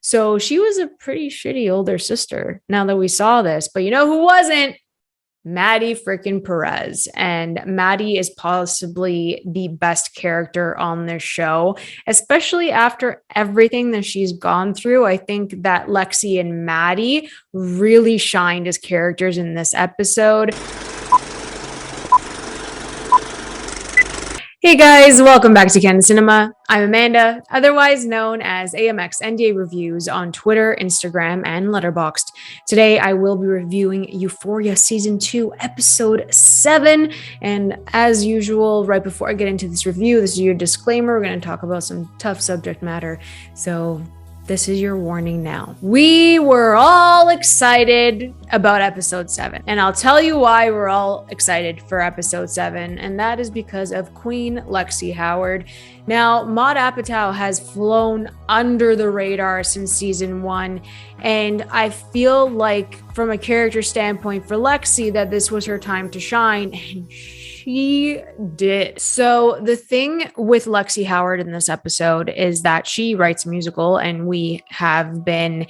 So she was a pretty shitty older sister now that we saw this. But you know who wasn't? Maddie freaking Perez. And Maddie is possibly the best character on this show, especially after everything that she's gone through. I think that Lexi and Maddie really shined as characters in this episode. Hey guys, welcome back to Canon Cinema. I'm Amanda, otherwise known as AMX NDA Reviews on Twitter, Instagram, and Letterboxd. Today I will be reviewing Euphoria Season 2, Episode 7. And as usual, right before I get into this review, this is your disclaimer. We're going to talk about some tough subject matter. So this is your warning now. We were all excited about episode 7. And I'll tell you why we're all excited for episode 7. And that is because of Queen Lexi Howard. Now, Maud Apatow has flown under the radar since season 1. And I feel like from a character standpoint for Lexi that this was her time to shine. And she did. So the thing with Lexi Howard in this episode is that she writes a musical, and we have been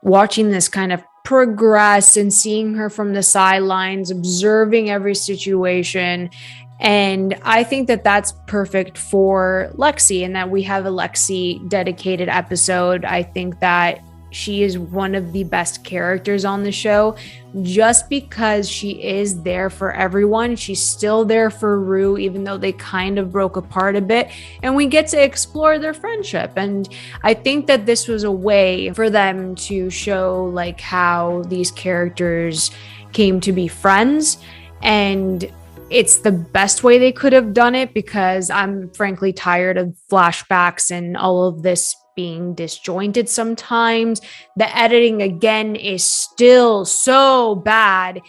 watching this kind of progress and seeing her from the sidelines, observing every situation. And I think that that's perfect for Lexi, and that we have a Lexi dedicated episode. I think that she is one of the best characters on the show just because she is there for everyone. She's still there for Rue, even though they kind of broke apart a bit, and we get to explore their friendship. And I think that this was a way for them to show like how these characters came to be friends, and it's the best way they could have done it because I'm frankly tired of flashbacks and all of this being disjointed sometimes. The editing again is still so bad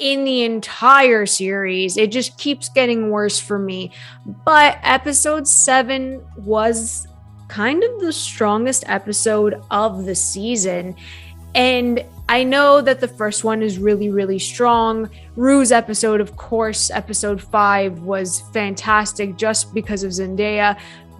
in the entire series. It just keeps getting worse for me. But episode 7 was kind of the strongest episode of the season. And I know that the first one is really, really strong. Rue's episode, of course, episode 5 was fantastic just because of Zendaya.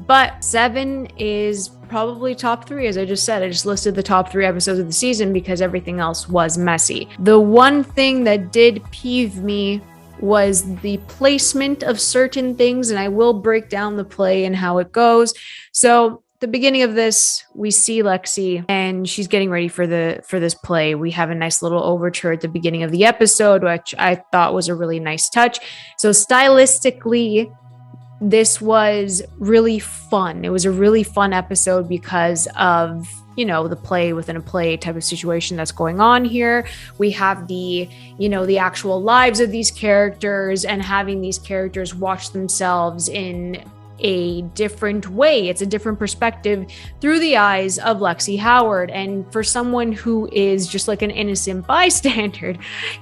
But 7 is probably top 3, as I just said. I just listed the top 3 episodes of the season because everything else was messy. The one thing that did peeve me was the placement of certain things, and I will break down the play and how it goes. So the beginning of this, we see Lexi and she's getting ready for this play. We have a nice little overture at the beginning of the episode, which I thought was a really nice touch. So stylistically, this was really fun. It was a really fun episode because of, you know, the play within a play type of situation that's going on here. We have the, you know, the actual lives of these characters and having these characters watch themselves in a different way. It's a different perspective through the eyes of Lexi Howard. And for someone who is just like an innocent bystander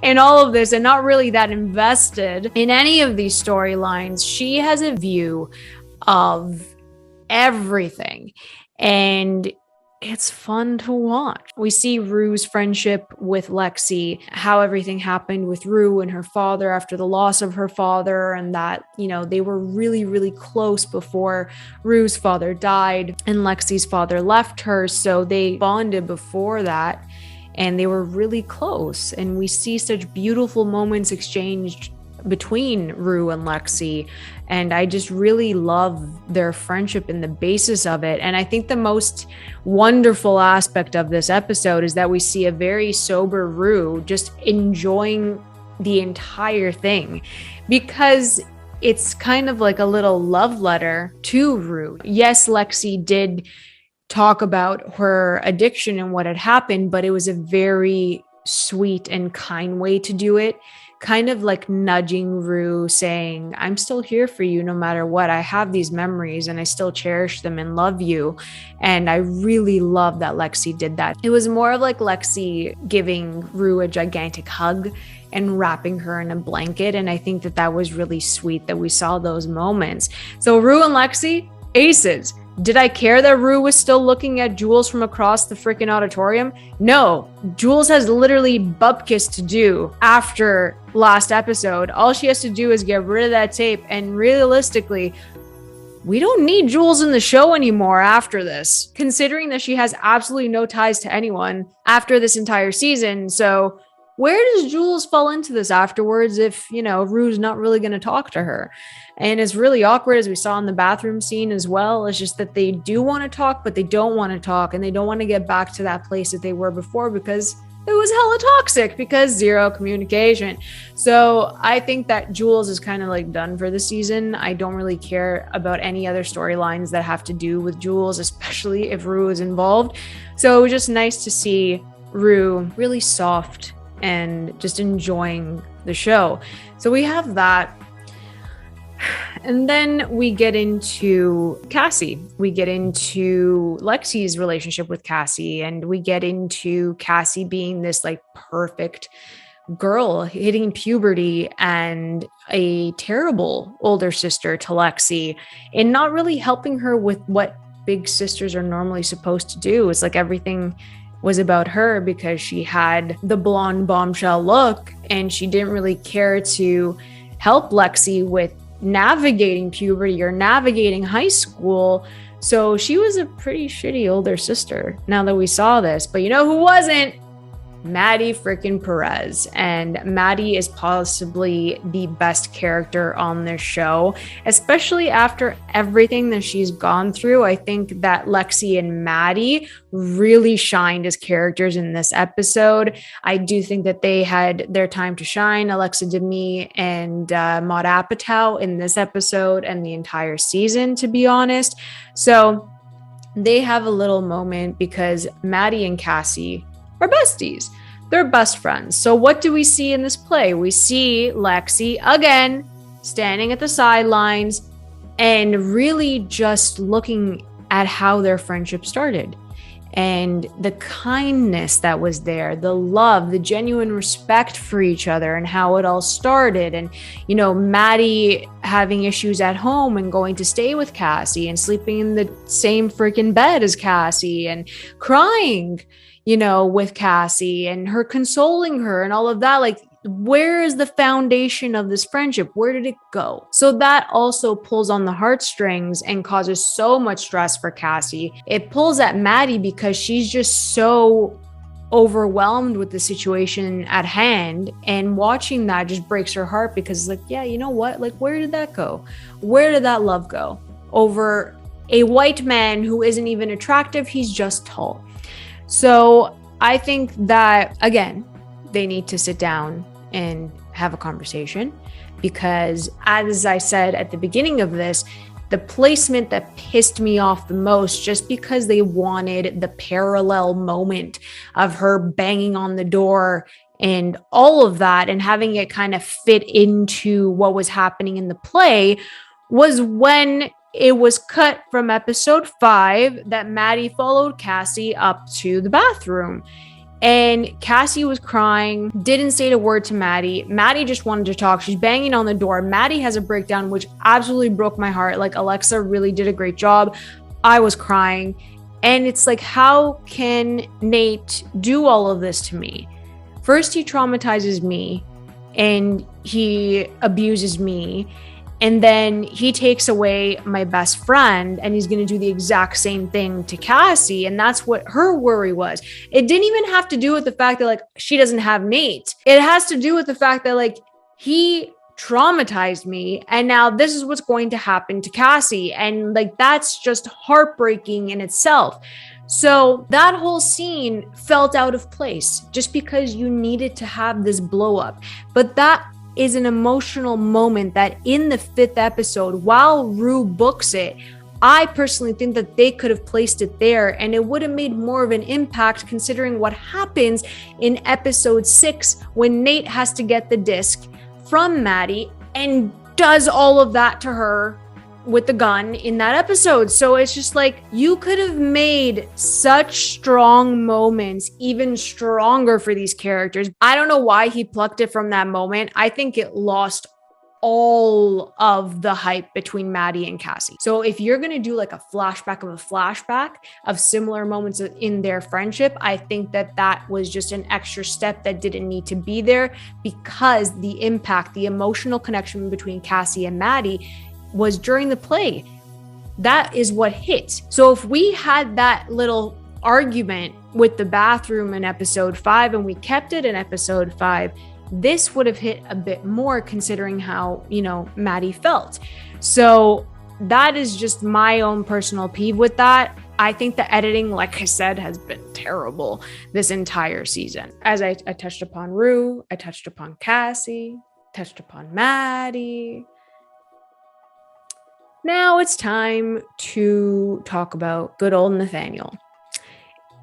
in all of this and not really that invested in any of these storylines, she has a view of everything. And it's fun to watch. We see Rue's friendship with Lexi, how everything happened with Rue and her father after the loss of her father, and that, you know, they were really, really close before Rue's father died and Lexi's father left her. So they bonded before that and they were really close. And we see such beautiful moments exchanged between Rue and Lexi, and I just really love their friendship and the basis of it. And I think the most wonderful aspect of this episode is that we see a very sober Rue just enjoying the entire thing, because it's kind of like a little love letter to Rue. Yes, Lexi did talk about her addiction and what had happened, but it was a very sweet and kind way to do it. Kind of like nudging Rue, saying, I'm still here for you no matter what. I have these memories and I still cherish them and love you. And I really love that Lexi did that. It was more of like Lexi giving Rue a gigantic hug and wrapping her in a blanket. And I think that that was really sweet that we saw those moments. So Rue and Lexi, aces. Did I care that Rue was still looking at Jules from across the freaking auditorium? No. Jules has literally bupkis to do after last episode. All she has to do is get rid of that tape, and realistically, we don't need Jules in the show anymore after this, considering that she has absolutely no ties to anyone after this entire season. So where does Jules fall into this afterwards if, Rue's not really going to talk to her? And it's really awkward, as we saw in the bathroom scene as well. It's just that they do want to talk, but they don't want to talk, and they don't want to get back to that place that they were before because it was hella toxic, because zero communication. So I think that Jules is kind of like done for the season. I don't really care about any other storylines that have to do with Jules, especially if Rue is involved. So it was just nice to see Rue really soft and just enjoying the show. So we have that. And then we get into Cassie. We get into Lexi's relationship with Cassie, and we get into Cassie being this like perfect girl hitting puberty and a terrible older sister to Lexi, and not really helping her with what big sisters are normally supposed to do. It's like everything was about her because she had the blonde bombshell look, and she didn't really care to help Lexi with navigating puberty or navigating high school. So she was a pretty shitty older sister now that we saw this. But you know who wasn't? Maddie freaking Perez. And Maddie is possibly the best character on this show, especially after everything that she's gone through. I think that Lexi and Maddie really shined as characters in this episode. I do think that they had their time to shine, Alexa Demie and Maud Apatow, in this episode and the entire season, to be honest. So they have a little moment because Maddie and Cassie are besties. They're best friends. So what do we see in this play? We see Lexi again standing at the sidelines and really just looking at how their friendship started and the kindness that was there, the love, the genuine respect for each other, and how it all started. And, Maddie having issues at home and going to stay with Cassie and sleeping in the same freaking bed as Cassie and crying, with Cassie and her consoling her and all of that. Like, where is the foundation of this friendship? Where did it go? So that also pulls on the heartstrings and causes so much stress for Cassie. It pulls at Maddie because she's just so overwhelmed with the situation at hand, and watching that just breaks her heart because like, yeah, you know what? Like, where did that go? Where did that love go over a white man who isn't even attractive? He's just tall. So I think that, again, they need to sit down and have a conversation because, as I said at the beginning of this, the placement that pissed me off the most, just because they wanted the parallel moment of her banging on the door and all of that and having it kind of fit into what was happening in the play, was when it was cut from episode 5 that Maddie followed Cassie up to the bathroom. And Cassie was crying, didn't say a word to Maddie. Maddie just wanted to talk. She's banging on the door. Maddie has a breakdown, which absolutely broke my heart. Like, Alexa really did a great job. I was crying. And it's like, how can Nate do all of this to me? First, he traumatizes me and he abuses me. And then he takes away my best friend, and he's going to do the exact same thing to Cassie. And that's what her worry was. It didn't even have to do with the fact that like she doesn't have Nate. It has to do with the fact that like he traumatized me, and now this is what's going to happen to Cassie. And like, that's just heartbreaking in itself. So that whole scene felt out of place just because you needed to have this blow up. But that is an emotional moment that in the 5th episode, while Rue books it, I personally think that they could have placed it there and it would have made more of an impact, considering what happens in episode 6 when Nate has to get the disc from Maddie and does all of that to her with the gun in that episode. So it's just like, you could have made such strong moments even stronger for these characters. I don't know why he plucked it from that moment. I think it lost all of the hype between Maddie and Cassie. So if you're going to do like a flashback of similar moments in their friendship, I think that that was just an extra step that didn't need to be there, because the impact, the emotional connection between Cassie and Maddie was during the play. that is what hit. So if we had that little argument with the bathroom in episode 5 and we kept it in episode 5, this would have hit a bit more considering how, Maddie felt. So that is just my own personal peeve with that. I think the editing, like I said, has been terrible this entire season. As I touched upon Rue, I touched upon Cassie, touched upon Maddie. Now it's time to talk about good old Nathaniel.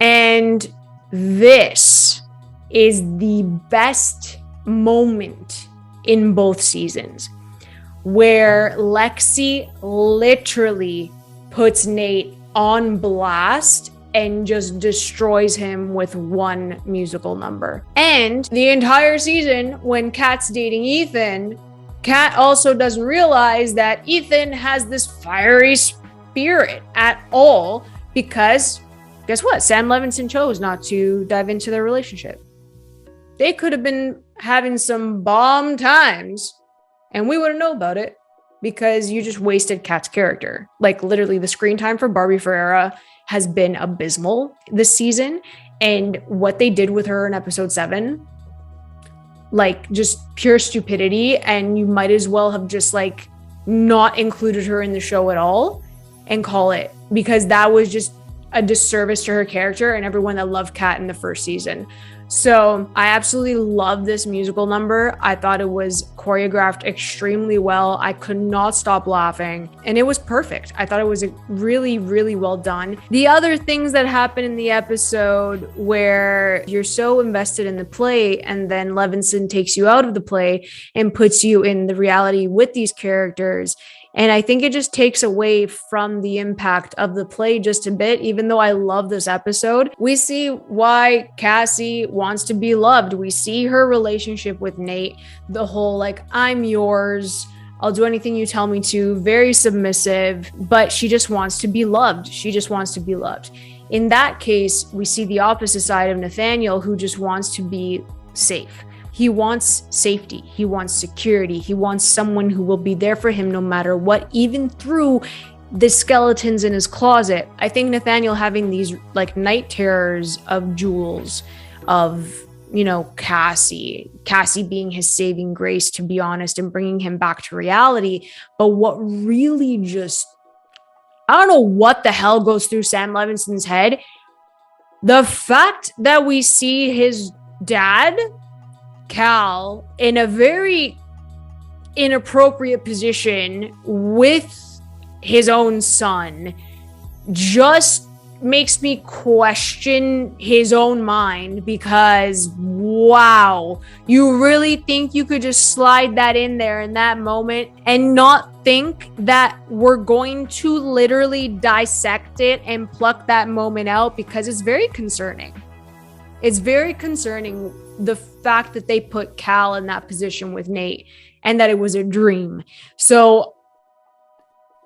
And this is the best moment in both seasons, where Lexi literally puts Nate on blast and just destroys him with one musical number. And the entire season, when Kat's dating Ethan, Kat also doesn't realize that Ethan has this fiery spirit at all, because guess what? Sam Levinson chose not to dive into their relationship. They could have been having some bomb times and we wouldn't know about it, because you just wasted Kat's character. Like, literally, the screen time for Barbie Ferreira has been abysmal this season. And what they did with her in episode 7, like, just pure stupidity. And you might as well have just, like, not included her in the show at all and call it, because that was just a disservice to her character and everyone that loved Kat in the first season. So I absolutely love this musical number. I thought it was choreographed extremely well. I could not stop laughing, and it was perfect. I thought it was really, really well done. The other things that happen in the episode where you're so invested in the play and then Levinson takes you out of the play and puts you in the reality with these characters. And I think it just takes away from the impact of the play just a bit, even though I love this episode. We see why Cassie wants to be loved. We see her relationship with Nate, the whole, like, I'm yours, I'll do anything you tell me to, very submissive, but she just wants to be loved. She just wants to be loved. In that case, we see the opposite side of Nathaniel, who just wants to be safe. He wants safety. He wants security. He wants someone who will be there for him no matter what, even through the skeletons in his closet. I think Nathaniel having these, like, night terrors of Jules, of, Cassie being his saving grace, to be honest, and bringing him back to reality. But what really just, I don't know what the hell goes through Sam Levinson's head. The fact that we see his dad, Cal, in a very inappropriate position with his own son just makes me question his own mind, because wow, you really think you could just slide that in there in that moment and not think that we're going to literally dissect it and pluck that moment out? Because it's very concerning. It's very concerning, the fact that they put Cal in that position with Nate and that it was a dream. So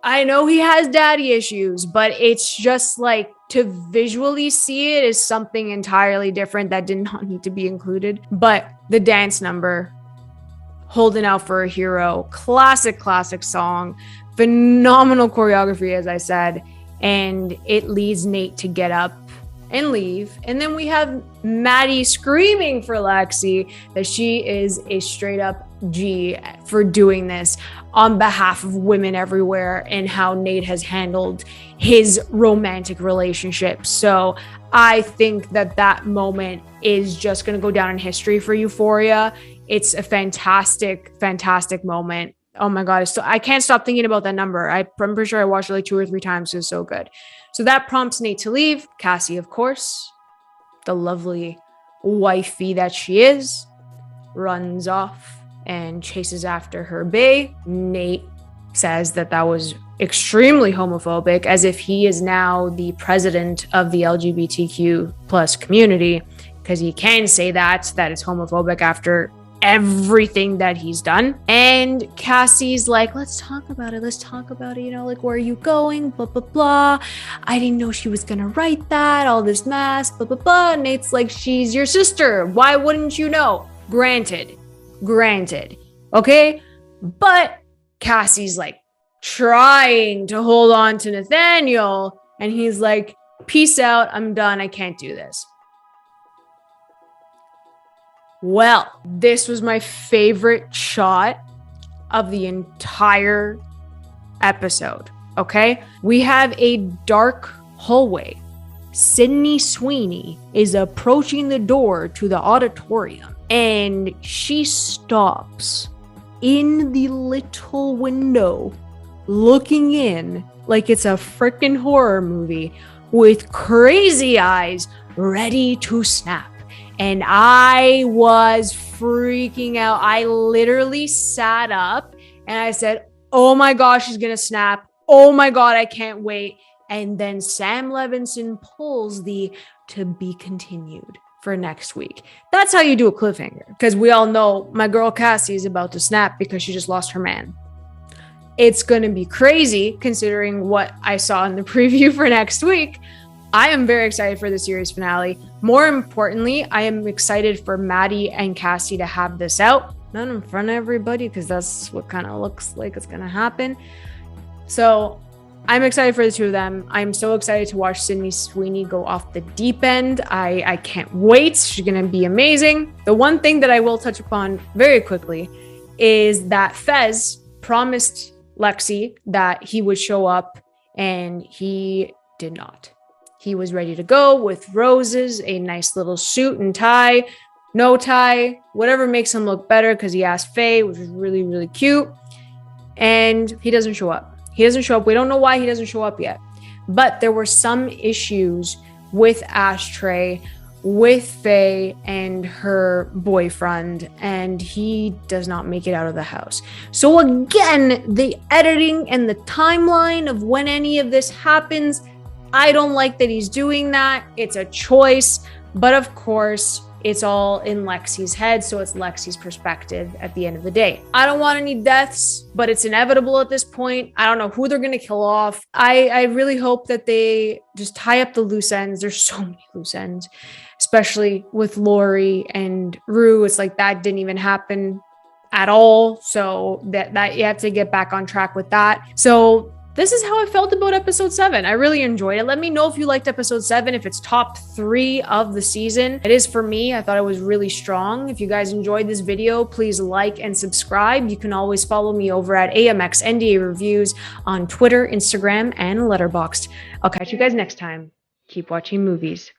I know he has daddy issues, but it's just like, to visually see it is something entirely different that did not need to be included. But the dance number, Holding Out for a Hero, classic song, phenomenal choreography, as I said, and it leads Nate to get up and leave. And then we have Maddie screaming for Lexi that she is a straight up G for doing this on behalf of women everywhere, and how Nate has handled his romantic relationship. So I think that moment is just going to go down in history for Euphoria. It's a fantastic moment. Oh my God. So I can't stop thinking about that number. I'm pretty sure I watched it like 2 or 3 times. It's so good. So that prompts Nate to leave. Cassie, of course, the lovely wifey that she is, runs off and chases after her bae. Nate says that was extremely homophobic, as if he is now the president of the LGBTQ plus community, because he can say that it's homophobic after everything that he's done. And Cassie's like, let's talk about it, like, where are you going, blah blah blah, I didn't know she was gonna write that, all this mess, blah blah blah. And Nate's like, she's your sister, why wouldn't you know? Granted, okay, but Cassie's like, trying to hold on to Nathaniel, and he's like, peace out, I'm done, I can't do this. Well, this was my favorite shot of the entire episode, okay? We have a dark hallway. Sydney Sweeney is approaching the door to the auditorium, and she stops in the little window looking in like it's a freaking horror movie with crazy eyes ready to snap. And I was freaking out. I literally sat up and I said, oh my gosh, she's gonna snap. Oh my God, I can't wait. And then Sam Levinson pulls the to be continued for next week. That's how you do a cliffhanger, because we all know my girl Cassie is about to snap because she just lost her man. It's going to be crazy considering what I saw in the preview for next week. I am very excited for the series finale. More importantly, I am excited for Maddie and Cassie to have this out. Not in front of everybody, because that's what kind of looks like it's going to happen. So I'm excited for the two of them. I'm so excited to watch Sydney Sweeney go off the deep end. I can't wait. She's going to be amazing. The one thing that I will touch upon very quickly is that Fez promised Lexi that he would show up, and he did not. He was ready to go with roses, a nice little suit and tie, no tie, whatever makes him look better, because he asked Faye, which was really, really cute. And he doesn't show up. He doesn't show up. We don't know why he doesn't show up yet. But there were some issues with Ashtray, with Faye and her boyfriend, and he does not make it out of the house. So again, the editing and the timeline of when any of this happens, I don't like that he's doing that. It's a choice, but of course, it's all in Lexi's head, so it's Lexi's perspective at the end of the day. I don't want any deaths, but it's inevitable at this point. I don't know who they're going to kill off. I really hope that they just tie up the loose ends. There's so many loose ends, especially with Lori and Rue. It's like that didn't even happen at all. So that you have to get back on track with that. So this is how I felt about episode 7. I really enjoyed it. Let me know if you liked episode 7, if it's top 3 of the season. It is for me. I thought it was really strong. If you guys enjoyed this video, please like and subscribe. You can always follow me over at AMX NDA Reviews on Twitter, Instagram, and Letterboxd. I'll catch you guys next time. Keep watching movies.